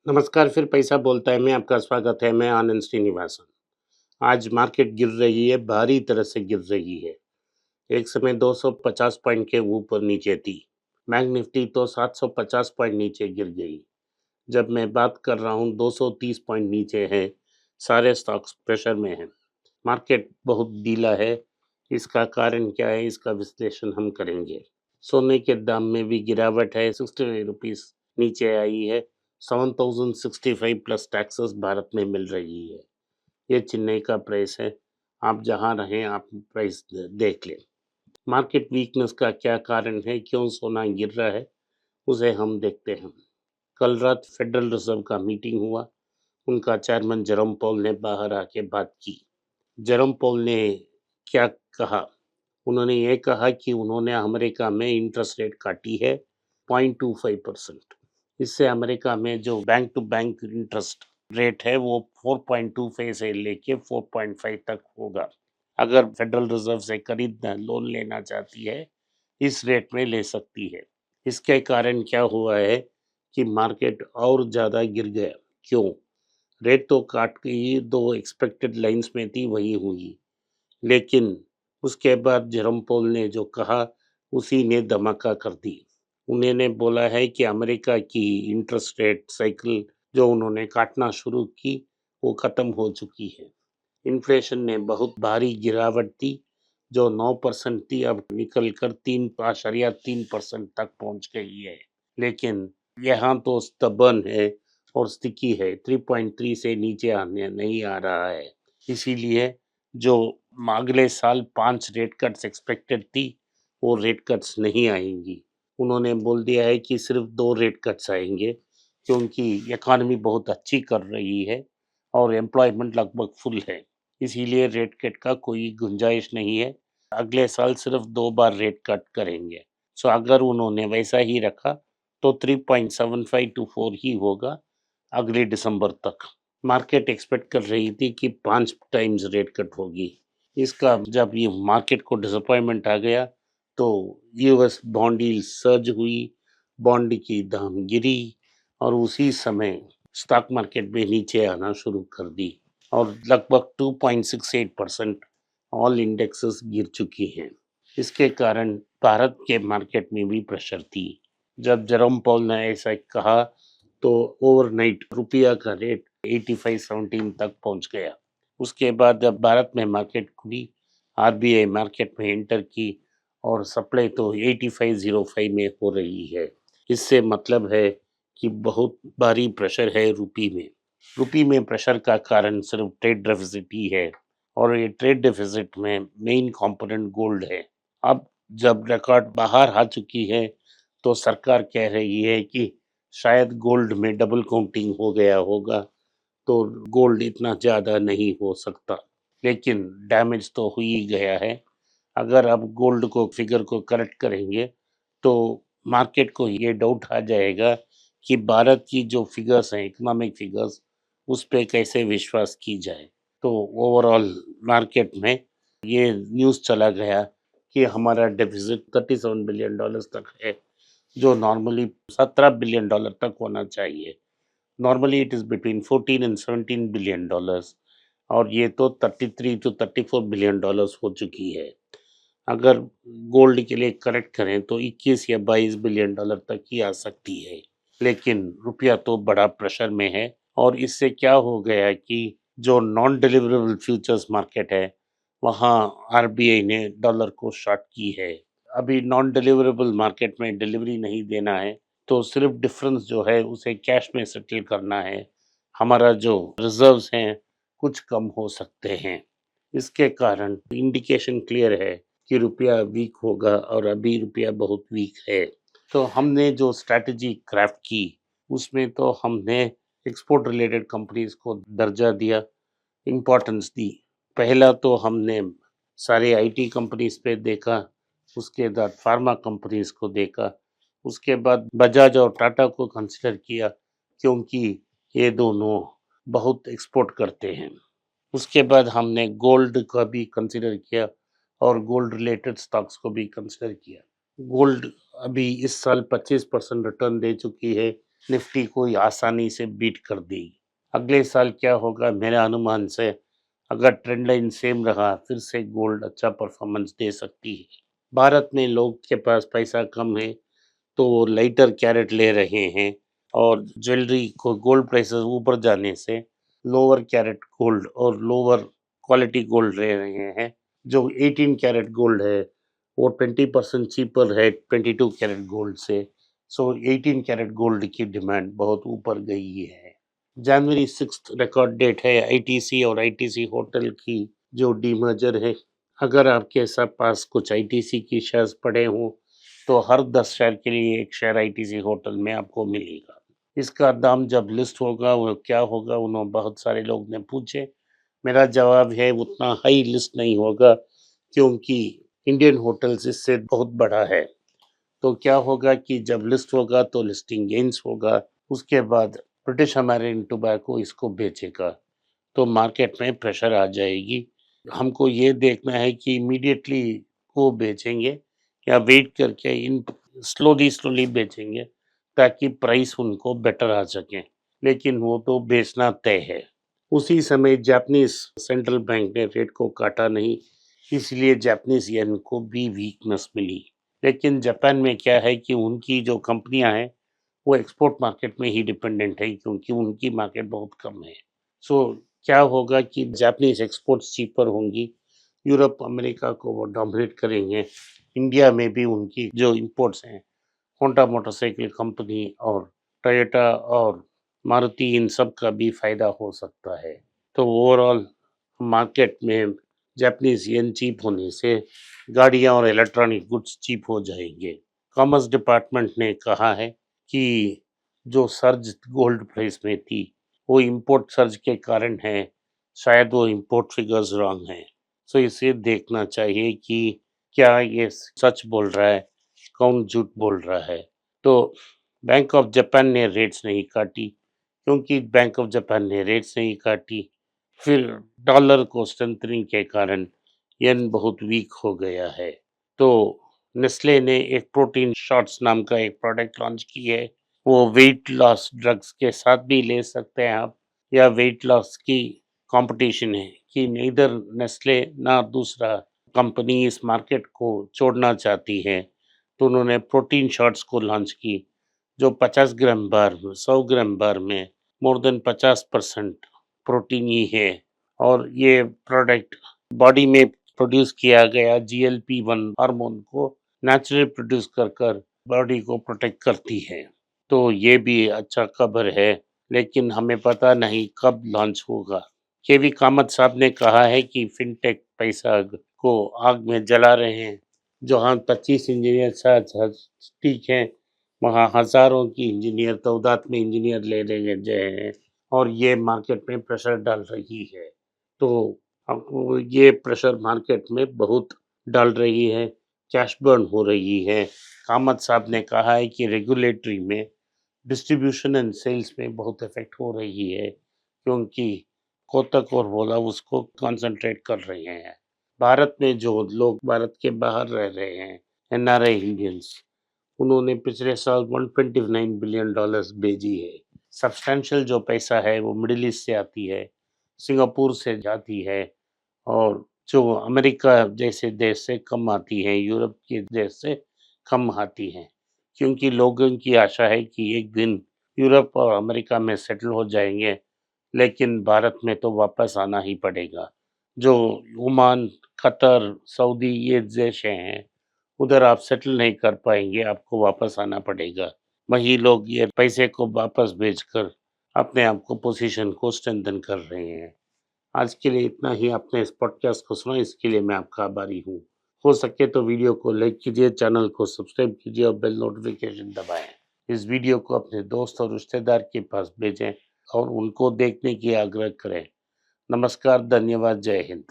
नमस्कार, फिर पैसा बोलता है में आपका स्वागत है। मैं आनंद श्रीनिवासन। आज मार्केट गिर रही है, भारी तरह से गिर रही है। एक समय 250 पॉइंट के ऊपर नीचे थी। बैंक निफ्टी तो 750 पॉइंट नीचे गिर गई। जब मैं बात कर रहा हूँ 230 पॉइंट नीचे है। सारे स्टॉक्स प्रेशर में हैं। मार्केट बहुत ढीला है। इसका कारण क्या है, इसका विश्लेषण हम करेंगे। सोने के दाम में भी गिरावट है, 60 रुपीस नीचे आई है। 7065 प्लस टैक्सेस भारत में मिल रही है। ये चेन्नई का प्राइस है। आप जहां रहें आप प्राइस देख लें। मार्केट वीकनेस का क्या कारण है, क्यों सोना गिर रहा है, उसे हम देखते हैं। कल रात फेडरल रिजर्व का मीटिंग हुआ। उनका चेयरमैन जेरोम पॉल ने बाहर आके बात की। जेरोम पॉल ने क्या कहा? उन्होंने ये कहा कि उन्होंने अमेरिका में इंटरेस्ट रेट काटी है 0.25%। इससे अमेरिका में जो bank to bank interest rate है वो 4.25 से लेके 4.5 तक होगा। अगर फेडरल रिजर्व से खरीदना लोन लेना चाहती है, इस रेट में ले सकती है। इसके कारण क्या हुआ है कि मार्केट और ज़्यादा गिर गया। क्यों? रेट तो काट गई, दो एक्सपेक्टेड लाइंस में थी वही हुई। लेकिन उसके बाद जेरोम पोल ने जो कहा उसी ने धमाका कर दी। उन्होंने बोला है कि अमेरिका की इंटरेस्ट रेट साइकिल जो उन्होंने काटना शुरू की वो खत्म हो चुकी है। इन्फ्लेशन ने बहुत भारी गिरावट दी। जो 9% थी अब निकल कर 3.3% तक पहुंच गई है। लेकिन यहाँ तो stubborn है और स्टिकी है। 3.3 से नीचे आने नहीं आ रहा है। इसीलिए जो अगले साल 5 रेट कट्स एक्सपेक्टेड थी वो रेट कट्स नहीं आएंगी। उन्होंने बोल दिया है कि सिर्फ 2 रेट कट्स आएंगे, क्योंकि इकॉनमी बहुत अच्छी कर रही है और एम्प्लॉयमेंट लगभग फुल है। इसीलिए रेट कट का कोई गुंजाइश नहीं है। अगले साल सिर्फ 2 बार रेट कट करेंगे। सो अगर उन्होंने वैसा ही रखा तो 3.75 टू 4 ही होगा अगले दिसंबर तक। मार्केट एक्सपेक्ट कर रही थी कि 5 टाइम्स रेट कट होगी। इसका जब ये मार्केट को डिसअपॉइंटमेंट आ गया तो यूएस बॉन्ड यील्ड सर्ज हुई, बॉन्ड की दाम गिरी और उसी समय स्टॉक मार्केट भी नीचे आना शुरू कर दी और लगभग 2.68% ऑल इंडेक्सेस गिर चुकी हैं। इसके कारण भारत के मार्केट में भी प्रेशर थी। जब जेरोम पॉल ने ऐसा कहा तो ओवरनाइट रुपया का रेट 85-17 तक पहुंच गया। उसके बाद जब भारत में मार्केट खुली, आरबीआई मार्केट में एंटर की और सप्लाई तो 8505 में हो रही है। इससे मतलब है कि बहुत भारी प्रेशर है रुपी में। रुपी में प्रेशर का कारण सिर्फ ट्रेड डेफिसिट ही है और ये ट्रेड डेफिसिट में मेन कंपोनेंट गोल्ड है। अब जब रिकॉर्ड बाहर आ चुकी है तो सरकार कह रही है कि शायद गोल्ड में डबल काउंटिंग हो गया होगा, तो गोल्ड इतना ज़्यादा नहीं हो सकता। लेकिन डैमेज तो हो ही गया है। अगर अब गोल्ड को फिगर को करेक्ट करेंगे तो मार्केट को ये डाउट आ जाएगा कि भारत की जो फिगर्स हैं, इकोनॉमिक फिगर्स, उस पे कैसे विश्वास की जाए। तो ओवरऑल मार्केट में ये न्यूज़ चला गया कि हमारा डेफिसिट $37 बिलियन तक है, जो नॉर्मली $17 बिलियन तक होना चाहिए। Normally it is between 14 and 17 billion dollars और ये तो 33 टू 34 बिलियन डॉलर्स हो चुकी है। अगर गोल्ड के लिए करेक्ट करें तो 21 या 22 बिलियन डॉलर तक ही आ सकती है। लेकिन रुपया तो बड़ा प्रेशर में है और इससे क्या हो गया कि जो नॉन डिलीवरेबल फ्यूचर्स मार्केट है वहाँ आरबीआई ने डॉलर को शॉर्ट की है। अभी नॉन डिलीवरेबल मार्केट में डिलीवरी नहीं देना है तो सिर्फ डिफरेंस जो है उसे कैश में सेटल करना है। हमारा जो रिजर्व्स हैं कुछ कम हो सकते हैं। इसके कारण इंडिकेशन क्लियर है कि रुपया वीक होगा और अभी रुपया बहुत वीक है। तो हमने जो स्ट्रैटेजी क्राफ्ट की उसमें तो हमने एक्सपोर्ट रिलेटेड कंपनीज को दर्जा दिया, इम्पोर्टेंस दी। पहला तो हमने सारे आईटी कंपनीज पे देखा, उसके बाद फार्मा कंपनीज को देखा, उसके बाद बजाज और टाटा को कंसिडर किया क्योंकि ये दोनों बहुत एक्सपोर्ट करते हैं। उसके बाद हमने गोल्ड का भी कंसिडर किया और गोल्ड रिलेटेड स्टॉक्स को भी कंसिडर किया। गोल्ड अभी इस साल 25% रिटर्न दे चुकी है निफ्टी को आसानी से बीट कर देगी। अगले साल क्या होगा मेरे अनुमान से, अगर ट्रेंड लाइन सेम रहा फिर से गोल्ड अच्छा परफॉर्मेंस दे सकती है। भारत में लोग के पास पैसा कम है तो वो लाइटर कैरेट ले रहे हैं और ज्वेलरी को गोल्ड प्राइसेस ऊपर जाने से लोअर कैरेट गोल्ड और लोअर क्वालिटी गोल्ड ले रहे हैं। जो 18 कैरेट गोल्ड है वो 20% चीपर है 22 कैरेट गोल्ड से। सो 18 कैरेट गोल्ड की डिमांड बहुत ऊपर गई है। जनवरी 6 रिकॉर्ड डेट है आईटीसी और आईटीसी होटल की जो डीमर्जर है। अगर आपके सब पास कुछ आईटीसी की शेयर्स पड़े हों तो हर 10 शेयर के लिए एक शेयर आईटीसी होटल में आपको मिलेगा। इसका दाम जब लिस्ट होगा वो क्या होगा, उन्होंने बहुत सारे लोग ने पूछे। मेरा जवाब है उतना हाई लिस्ट नहीं होगा क्योंकि इंडियन होटल्स इससे बहुत बड़ा है। तो क्या होगा कि जब लिस्ट होगा तो लिस्टिंग गेन्स होगा, उसके बाद ब्रिटिश अमेरिकन टोबैको इसको बेचेगा तो मार्केट में प्रेशर आ जाएगी। हमको ये देखना है कि इमीडिएटली वो बेचेंगे या वेट करके इन स्लोली स्लोली बेचेंगे ताकि प्राइस उनको बेटर आ सके, लेकिन वो तो बेचना तय है। उसी समय जापानीज सेंट्रल बैंक ने रेट को काटा नहीं, इसलिए जापानीज येन को भी वीकनेस मिली। लेकिन जापान में क्या है कि उनकी जो कंपनियां हैं वो एक्सपोर्ट मार्केट में ही डिपेंडेंट है क्योंकि उनकी मार्केट बहुत कम है। सो क्या होगा कि जापानीज एक्सपोर्ट्स चीपर होंगी, यूरोप अमेरिका को वो डोमिनेट करेंगे। इंडिया में भी उनकी जो इंपोर्ट्स हैं होंडा मोटरसाइकिल कंपनी और टोयोटा और मारुति इन सब का भी फायदा हो सकता है। तो ओवरऑल मार्केट में जापानीज येन चीप होने से गाड़ियां और इलेक्ट्रॉनिक गुड्स चीप हो जाएंगे। कॉमर्स डिपार्टमेंट ने कहा है कि जो सर्ज गोल्ड प्राइस में थी वो इंपोर्ट सर्ज के कारण है, शायद वो इंपोर्ट फिगर्स रॉन्ग हैं। सो इसे देखना चाहिए कि क्या ये सच बोल रहा है, कौन झूठ बोल रहा है। तो बैंक ऑफ जापान ने रेट्स नहीं काटी, क्योंकि बैंक ऑफ जापान ने रेट्स नहीं काटी फिर डॉलर को स्ट्रेंथनिंग के कारण येन बहुत वीक हो गया है। तो नेस्ले ने एक प्रोटीन शॉट्स नाम का एक प्रोडक्ट लॉन्च की है। वो वेट लॉस ड्रग्स के साथ भी ले सकते हैं आप, या वेट लॉस की कंपटीशन है कि नीदर नेस्ले ना दूसरा कंपनी इस मार्केट को छोड़ना चाहती है, तो उन्होंने प्रोटीन शॉट्स को लॉन्च की जो 50 ग्राम बार 100 ग्राम बार में मोर देन 50% प्रोटीन ही है। और ये प्रोडक्ट बॉडी में प्रोड्यूस किया गया जीएलपी-1 हार्मोन को नेचुरली प्रोड्यूस कर कर बॉडी को प्रोटेक्ट करती है। तो ये भी अच्छा खबर है, लेकिन हमें पता नहीं कब लॉन्च होगा। केवी कामत साहब ने कहा है कि फिनटेक पैसा को आग में जला रहे हैं। जहाँ 25 इंजीनियर साथ ठीक है, वहाँ हजारों की इंजीनियर तौदाद में इंजीनियर ले गए गए हैं और ये मार्केट में प्रेशर डाल रही है। तो अब ये प्रेशर मार्केट में बहुत डाल रही है, कैश बर्न हो रही है। कामत साहब ने कहा है कि रेगुलेटरी में डिस्ट्रीब्यूशन एंड सेल्स में बहुत इफेक्ट हो रही है क्योंकि कोटक और वोला उसको कंसंट्रेट कर रहे हैं। भारत में जो लोग भारत के बाहर रह रहे हैं, एनआरआई इंडियंस, उन्होंने पिछले साल 129 बिलियन डॉलर्स भेजी है। सब्सटेंशियल जो पैसा है वो मिडिल ईस्ट से आती है, सिंगापुर से जाती है और जो अमेरिका जैसे देश से कम आती है, यूरोप के देश से कम आती हैं। क्योंकि लोगों की आशा है कि एक दिन यूरोप और अमेरिका में सेटल हो जाएँगे, लेकिन भारत में तो वापस आना ही पड़ेगा। जो ओमान, कतर, सऊदी ये देश हैं, उधर आप सेटल नहीं कर पाएँगे, आपको वापस आना पड़ेगा। वही लोग ये पैसे को वापस भेजकर अपने आप को पोज़ीशन को स्ट्रेंथन कर रहे हैं। आज के लिए इतना ही। आपने इस पॉडकास्ट को सुना इसके लिए मैं आपका आभारी हूँ। हो सके तो वीडियो को लाइक कीजिए, चैनल को सब्सक्राइब कीजिए और बेल नोटिफिकेशन दबाएं। इस वीडियो को अपने दोस्त और रिश्तेदार के पास भेजें और उनको देखने की आग्रह करें। नमस्कार, धन्यवाद, जय हिंद।